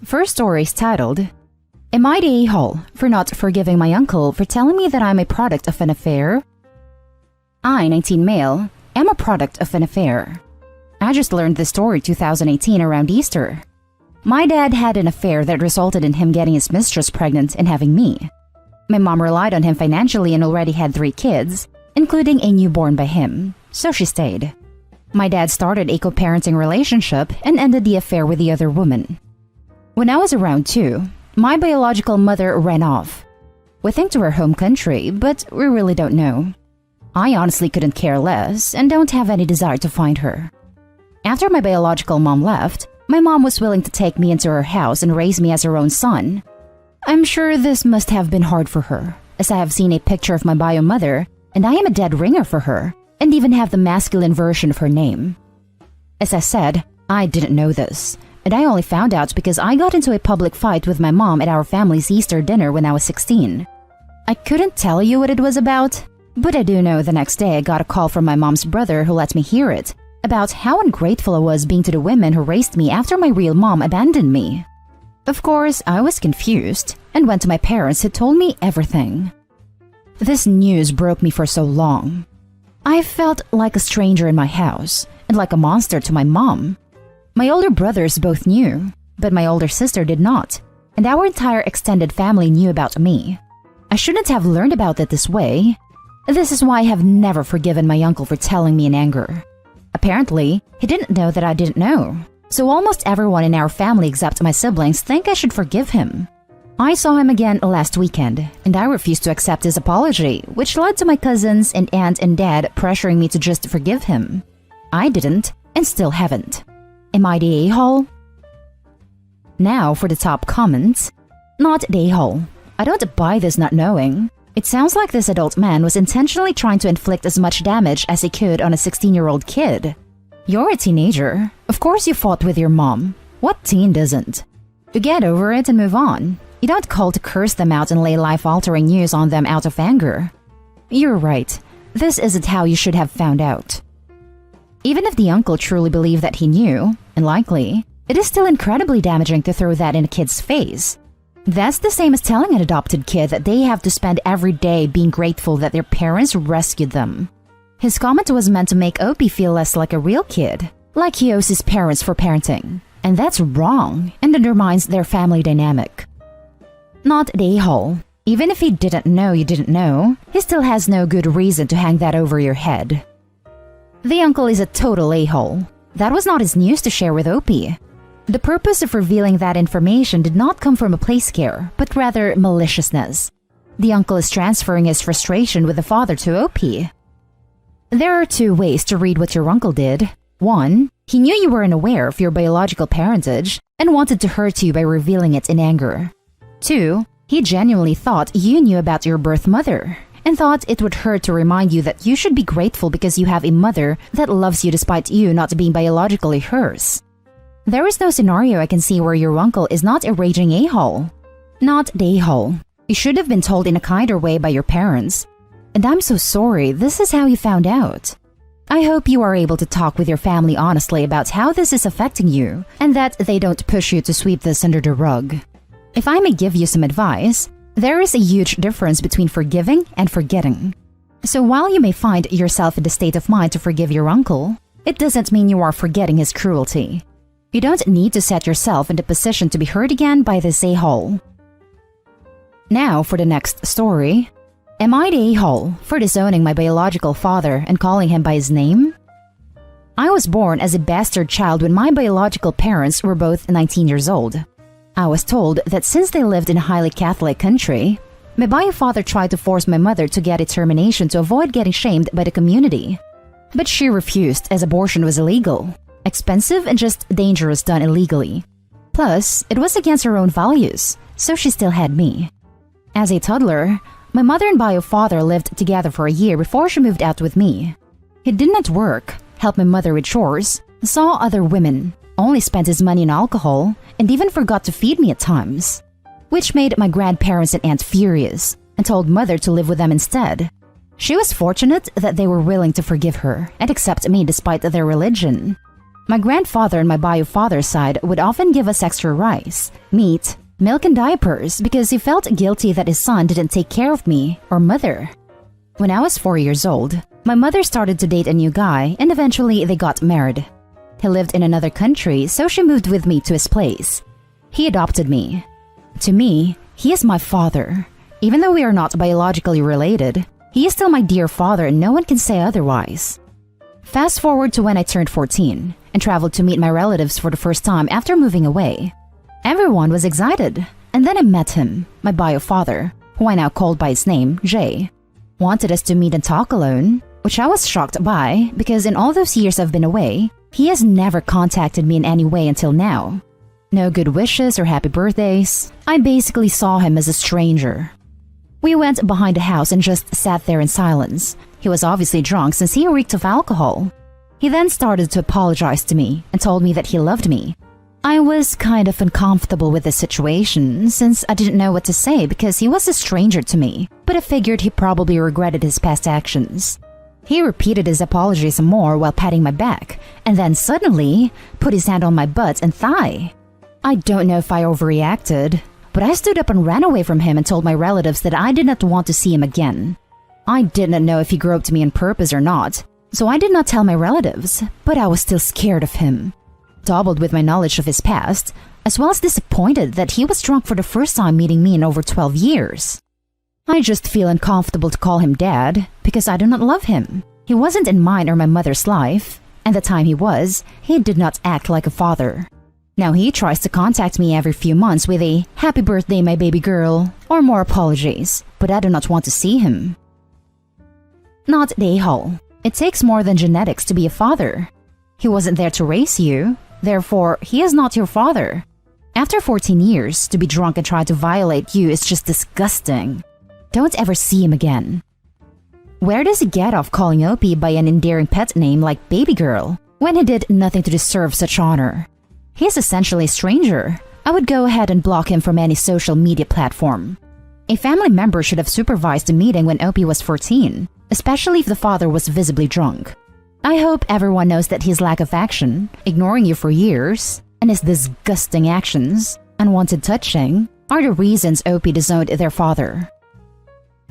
First story is titled, Am I the a-hole for not forgiving my uncle for telling me that I'm a product of an affair? I, 19 male, am a product of an affair. I just learned this story 2018 around Easter. My dad had an affair that resulted in him getting his mistress pregnant and having me. My mom relied on him financially and already had 3 kids, including a newborn by him, so she stayed. My dad started a co-parenting relationship and ended the affair with the other woman. When I was around 2, my biological mother ran off. We think to her home country, but we really don't know. I honestly couldn't care less and don't have any desire to find her. After my biological mom left, my mom was willing to take me into her house and raise me as her own son. I'm sure this must have been hard for her, as I have seen a picture of my bio mother and I am a dead ringer for her, and even have the masculine version of her name. As I said, I didn't know this, and I only found out because I got into a public fight with my mom at our family's Easter dinner when I was 16. I couldn't tell you what it was about, but I do know the next day I got a call from my mom's brother who let me hear it, about how ungrateful I was being to the women who raised me after my real mom abandoned me. Of course, I was confused and went to my parents who told me everything. This news broke me for so long. I felt like a stranger in my house and like a monster to my mom. My older brothers both knew, but my older sister did not, and our entire extended family knew about me. I shouldn't have learned about it this way. This is why I have never forgiven my uncle for telling me in anger. Apparently, he didn't know that I didn't know, so almost everyone in our family except my siblings think I should forgive him. I saw him again last weekend, and I refused to accept his apology, which led to my cousins and aunt and dad pressuring me to just forgive him. I didn't, and still haven't. Am I the a-hole? Now for the top comments. Not the a-hole. I don't buy this not knowing. It sounds like this adult man was intentionally trying to inflict as much damage as he could on a 16-year-old kid. You're a teenager. Of course you fought with your mom. What teen doesn't? You get over it and move on. You don't call to curse them out and lay life-altering news on them out of anger. You're right. This isn't how you should have found out. Even if the uncle truly believed that he knew, and likely, it is still incredibly damaging to throw that in a kid's face. That's the same as telling an adopted kid that they have to spend every day being grateful that their parents rescued them. His comment was meant to make Opie feel less like a real kid, like he owes his parents for parenting, and that's wrong and undermines their family dynamic. Not the a-hole. Even if he didn't know you didn't know, he still has no good reason to hang that over your head. The uncle is a total a-hole. That was not his news to share with Opie. The purpose of revealing that information did not come from a place scare, but rather maliciousness. The uncle is transferring his frustration with the father to Opie. There are 2 ways to read what your uncle did. 1, he knew you were unaware of your biological parentage and wanted to hurt you by revealing it in anger. 2, he genuinely thought you knew about your birth mother and thought it would hurt to remind you that you should be grateful because you have a mother that loves you despite you not being biologically hers. There is no scenario I can see where your uncle is not a raging a-hole. Not the a-hole. You should have been told in a kinder way by your parents. And I'm so sorry this is how you found out. I hope you are able to talk with your family honestly about how this is affecting you and that they don't push you to sweep this under the rug. If I may give you some advice, there is a huge difference between forgiving and forgetting. So while you may find yourself in the state of mind to forgive your uncle, it doesn't mean you are forgetting his cruelty. You don't need to set yourself in the position to be hurt again by this a-hole. Now for the next story. Am I the a-hole for disowning my biological father and calling him by his name? I was born as a bastard child when my biological parents were both 19 years old. I was told that since they lived in a highly Catholic country, my bio father tried to force my mother to get a termination to avoid getting shamed by the community. But she refused as abortion was illegal, expensive and just dangerous done illegally. Plus, it was against her own values, so she still had me. As a toddler, my mother and bio father lived together for a year before she moved out with me. He did not work, helped my mother with chores, saw other women, only spent his money on alcohol, and even forgot to feed me at times. Which made my grandparents and aunt furious, and told mother to live with them instead. She was fortunate that they were willing to forgive her and accept me despite their religion. My grandfather on my bio father's side would often give us extra rice, meat, milk and diapers because he felt guilty that his son didn't take care of me or mother. When I was 4 years old, my mother started to date a new guy and eventually they got married. He lived in another country, so she moved with me to his place. He adopted me. To me, he is my father. Even though we are not biologically related, he is still my dear father and no one can say otherwise. Fast forward to when I turned 14 and traveled to meet my relatives for the first time after moving away. Everyone was excited, and then I met him, my bio father, who I now called by his name, Jay. Wanted us to meet and talk alone, which I was shocked by because in all those years I've been away, he has never contacted me in any way until now. No good wishes or happy birthdays. I basically saw him as a stranger. We went behind the house and just sat there in silence. He was obviously drunk since he reeked of alcohol. He then started to apologize to me and told me that he loved me. I was kind of uncomfortable with the situation since I didn't know what to say because he was a stranger to me, but I figured he probably regretted his past actions. He repeated his apology some more while patting my back, and then suddenly put his hand on my butt and thigh. I don't know if I overreacted, but I stood up and ran away from him and told my relatives that I did not want to see him again. I did not know if he groped me on purpose or not, so I did not tell my relatives, but I was still scared of him. Doubled with my knowledge of his past, as well as disappointed that he was drunk for the first time meeting me in over 12 years. I just feel uncomfortable to call him dad because I do not love him. He wasn't in mine or my mother's life, and the time he did not act like a father. Now he tries to contact me every few months with a happy birthday my baby girl or more apologies, but I do not want to see him. Not the a-hole. It takes more than genetics to be a father. He wasn't there to raise you. Therefore, he is not your father. After 14 years, to be drunk and try to violate you is just disgusting. Don't ever see him again. Where does he get off calling Opie by an endearing pet name like baby girl when he did nothing to deserve such honor? He is essentially a stranger. I would go ahead and block him from any social media platform. A family member should have supervised the meeting when Opie was 14, especially if the father was visibly drunk. I hope everyone knows that his lack of action, ignoring you for years, and his disgusting actions, unwanted touching, are the reasons Opie disowned their father.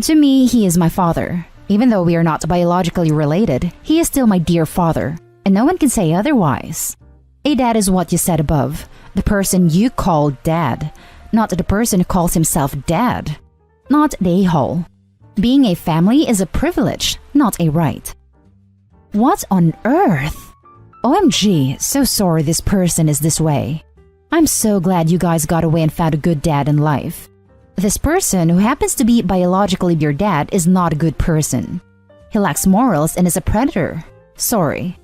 To me, he is my father. Even though we are not biologically related, he is still my dear father, and no one can say otherwise. A dad is what you said above, the person you call dad, not the person who calls himself dad. Not the a-hole. Being a family is a privilege, not a right. What on earth? OMG, so sorry this person is this way. I'm so glad you guys got away and found a good dad in life. This person, who happens to be biologically your dad, is not a good person. He lacks morals and is a predator. Sorry.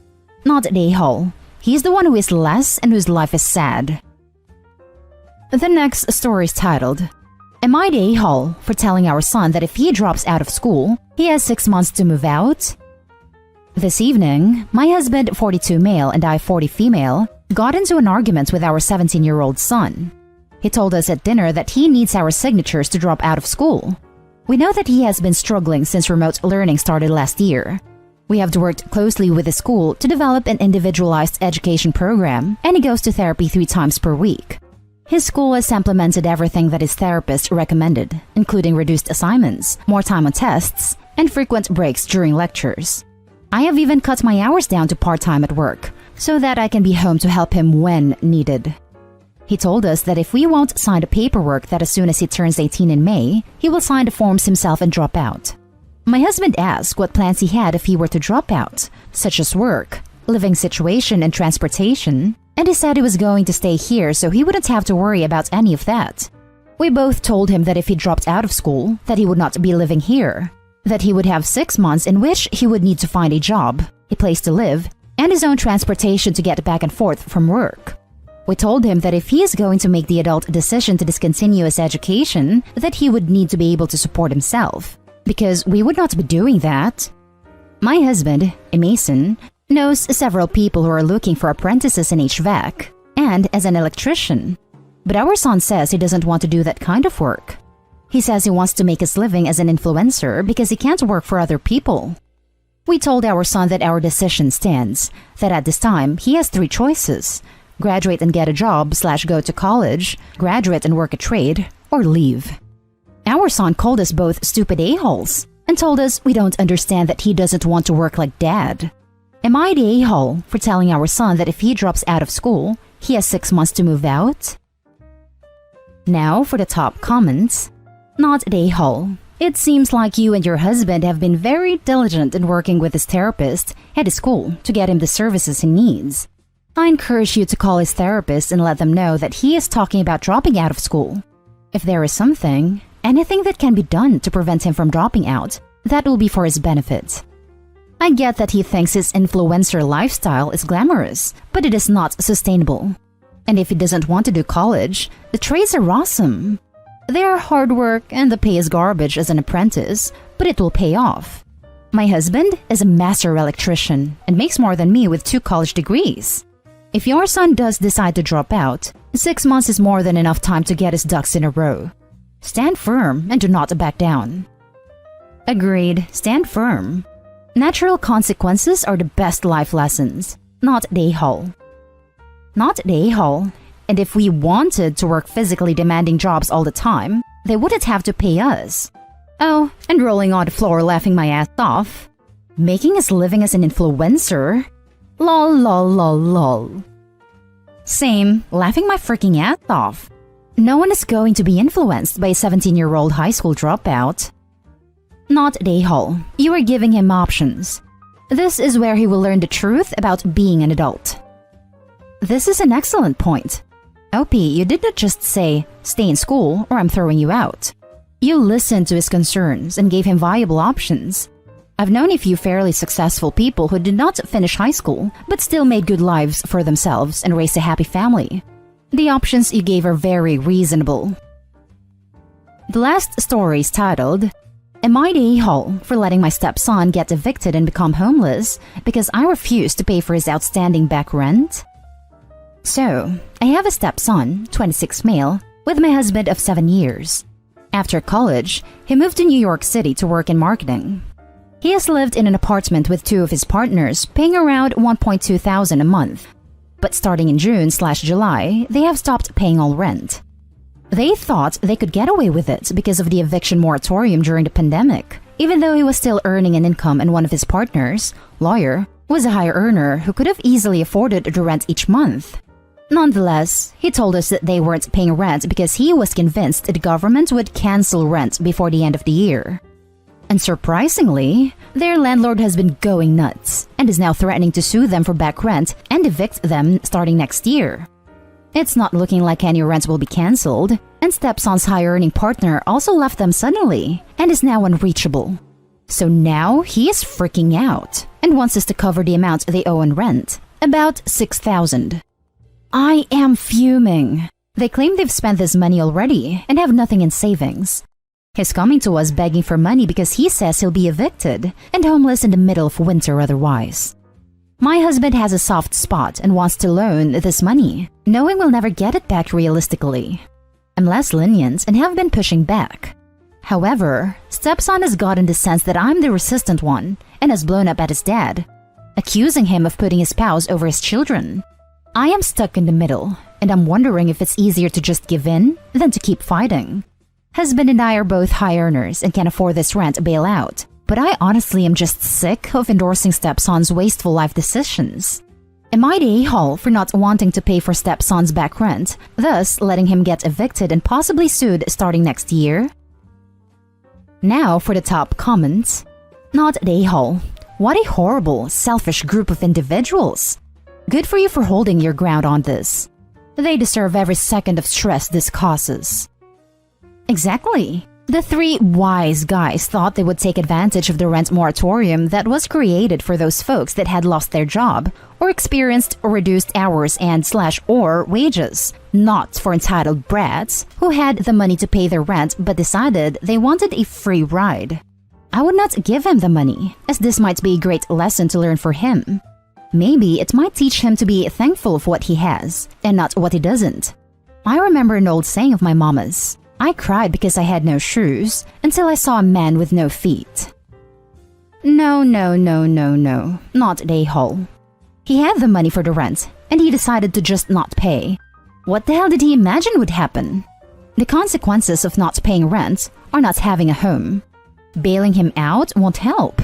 Not the a-hole. He's the one who is less and whose life is sad. The next story is titled, Am I the a-hole for telling our son that if he drops out of school, he has 6 months to move out? This evening, my husband, 42 male, and I, 40 female, got into an argument with our 17-year-old son. He told us at dinner that he needs our signatures to drop out of school. We know that he has been struggling since remote learning started last year. We have worked closely with the school to develop an individualized education program, and he goes to therapy 3 times per week. His school has implemented everything that his therapist recommended, including reduced assignments, more time on tests, and frequent breaks during lectures. I have even cut my hours down to part-time at work, so that I can be home to help him when needed. He told us that if we won't sign the paperwork that as soon as he turns 18 in May, he will sign the forms himself and drop out. My husband asked what plans he had if he were to drop out, such as work, living situation, and transportation, and he said he was going to stay here so he wouldn't have to worry about any of that. We both told him that if he dropped out of school, that he would not be living here, that he would have 6 months in which he would need to find a job, a place to live, and his own transportation to get back and forth from work. We told him that if he is going to make the adult decision to discontinue his education, that he would need to be able to support himself, because we would not be doing that. My husband, a mason, knows several people who are looking for apprentices in HVAC and as an electrician, but our son says he doesn't want to do that kind of work. He says he wants to make his living as an influencer because he can't work for other people. We told our son that our decision stands, that at this time he has three choices: graduate and get a job/go to college, graduate and work a trade, or leave. Our son called us both stupid a-holes and told us we don't understand that he doesn't want to work like dad. Am I the a-hole for telling our son that if he drops out of school, he has 6 months to move out? Now for the top comments. Not the a-hole. It seems like you and your husband have been very diligent in working with his therapist at his school to get him the services he needs. I encourage you to call his therapist and let them know that he is talking about dropping out of school. If there is anything that can be done to prevent him from dropping out, that will be for his benefit. I get that he thinks his influencer lifestyle is glamorous, but it is not sustainable. And if he doesn't want to do college, the trades are awesome. They are hard work and the pay is garbage as an apprentice, but it will pay off. My husband is a master electrician and makes more than me with 2 college degrees. If your son does decide to drop out, 6 months is more than enough time to get his ducks in a row. Stand firm and do not back down. Agreed, stand firm. Natural consequences are the best life lessons, not the a-hole. Not the a-hole. And if we wanted to work physically demanding jobs all the time, they wouldn't have to pay us. Oh, and rolling on the floor laughing my ass off. Making his living as an influencer? Lol lol lol lol. Same, laughing my freaking ass off. No one is going to be influenced by a 17-year-old high school dropout. Not the a-hole. You are giving him options. This is where he will learn the truth about being an adult. This is an excellent point. OP, you did not just say, stay in school or I'm throwing you out. You listened to his concerns and gave him viable options. I've known a few fairly successful people who did not finish high school, but still made good lives for themselves and raised a happy family. The options you gave are very reasonable. The last story is titled, Am I the a-hole for letting my stepson get evicted and become homeless because I refused to pay for his outstanding back rent? So, I have a stepson, 26 male, with my husband of 7 years. After college, he moved to New York City to work in marketing. He has lived in an apartment with 2 of his partners, paying around $1,200 a month. But starting in June/July, they have stopped paying all rent. They thought they could get away with it because of the eviction moratorium during the pandemic, even though he was still earning an income and one of his partners, lawyer, was a higher earner who could have easily afforded the rent each month. Nonetheless, he told us that they weren't paying rent because he was convinced the government would cancel rent before the end of the year. And surprisingly, their landlord has been going nuts and is now threatening to sue them for back rent and evict them starting next year. It's not looking like any rent will be cancelled, and stepson's high-earning partner also left them suddenly and is now unreachable. So now he is freaking out and wants us to cover the amount they owe in rent, about $6,000. I am fuming. They claim they've spent this money already and have nothing in savings. He's coming to us begging for money because he says he'll be evicted and homeless in the middle of winter otherwise. My husband has a soft spot and wants to loan this money, knowing we'll never get it back realistically. I'm less lenient and have been pushing back. However, stepson has gotten the sense that I'm the resistant one and has blown up at his dad, accusing him of putting his spouse over his children. I am stuck in the middle, and I'm wondering if it's easier to just give in than to keep fighting. Husband and I are both high earners and can afford this rent bailout, but I honestly am just sick of endorsing stepson's wasteful life decisions. Am I the a-hole for not wanting to pay for stepson's back rent, thus letting him get evicted and possibly sued starting next year? Now for the top comments. Not the a-hole. What a horrible, selfish group of individuals. Good for you for holding your ground on this. They deserve every second of stress this causes. Exactly. The 3 wise guys thought they would take advantage of the rent moratorium that was created for those folks that had lost their job or experienced reduced hours and/or wages, not for entitled brats who had the money to pay their rent but decided they wanted a free ride. I would not give him the money, as this might be a great lesson to learn for him. Maybe it might teach him to be thankful of what he has and not what he doesn't. I remember an old saying of my mama's. I cried because I had no shoes until I saw a man with no feet. No, no, no, no, no. Not the a-hole. He had the money for the rent, and he decided to just not pay. What the hell did he imagine would happen? The consequences of not paying rent are not having a home. Bailing him out won't help.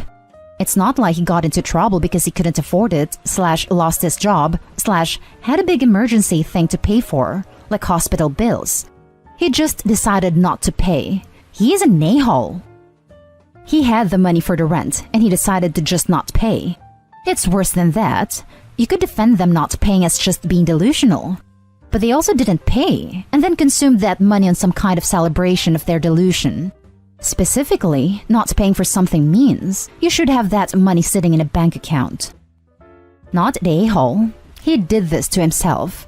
It's not like he got into trouble because he couldn't afford it, / lost his job, / had a big emergency thing to pay for, like hospital bills. He just decided not to pay. He is an a-hole. He had the money for the rent, and he decided to just not pay. It's worse than that. You could defend them not paying as just being delusional. But they also didn't pay, and then consumed that money on some kind of celebration of their delusion. Specifically, not paying for something means you should have that money sitting in a bank account. Not the a-hole. He did this to himself.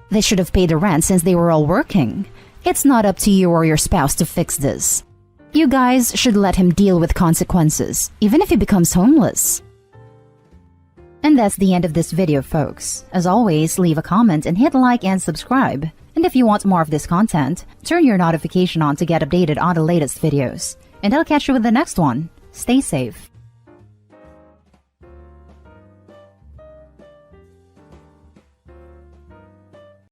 They should have paid the rent since they were all working. It's not up to you or your spouse to fix this. You guys should let him deal with consequences, even if he becomes homeless. And that's the end of this video, folks. As always, leave a comment and hit like and subscribe. And if you want more of this content, turn your notification on to get updated on the latest videos. And I'll catch you with the next one. Stay safe.